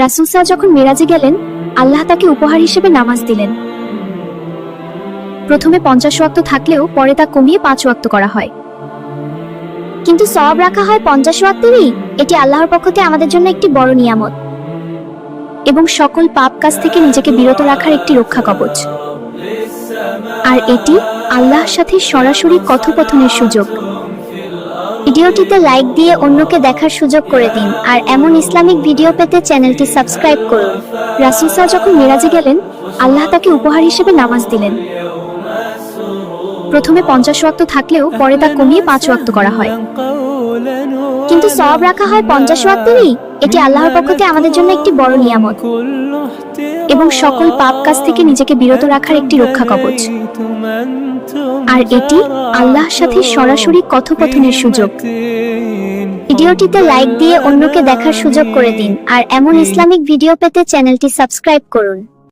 রাসূল সাল্লাল্লাহু যখন মেরাজে গেলেন, আল্লাহ তাকে উপহার হিসেবে নামাজ দিলেন। প্রথমে 50 ওয়াক্ত থাকলেও পরে তা কমিয়ে 5 ওয়াক্ত করা হয়। কিন্তু সওয়াব রাখা হয় 50 ওয়াক্তেরই। এটি আল্লাহর পক্ষ থেকে আমাদের জন্য একটি বড় নিয়ামত এবং সকল পাপ কাজ থেকে নিজেকে বিরত রাখার একটি রক্ষা কবচ। আর এটি আল্লাহর সাথে সরাসরি কথোপকথনের সুযোগ। ভিডিওটিতে লাইক দিয়ে অন্যকে দেখার সুযোগ করে দিন, আর এমন ইসলামিক ভিডিও পেতে চ্যানেলটি সাবস্ক্রাইব করুন। রাসূল সাল্লাল্লাহু যখন মেরাজে গেলেন, আল্লাহ তাকে উপহার হিসেবে নামাজ দিলেন। প্রথমে 50 ওয়াক্ত থাকলেও পরে তা কমিয়ে 5 ওয়াক্ত করা হয়। কিন্তু সওয়াব রাখা হয় 50 ওয়াক্তেরই। এটি আল্লাহর পক্ষ থেকে আমাদের জন্য একটি বড় নিয়ামত এবং সকল পাপ কাজ থেকে নিজেকে বিরত রাখার একটি রক্ষা কবচ। আর এটি আল্লাহর সাথে সরাসরি কথোপকথনের সুযোগ। ভিডিওটিতে লাইক দিয়ে অন্যকে দেখার সুযোগ করে দিন, আর এমন ইসলামিক ভিডিও পেতে চ্যানেলটি সাবস্ক্রাইব করুন।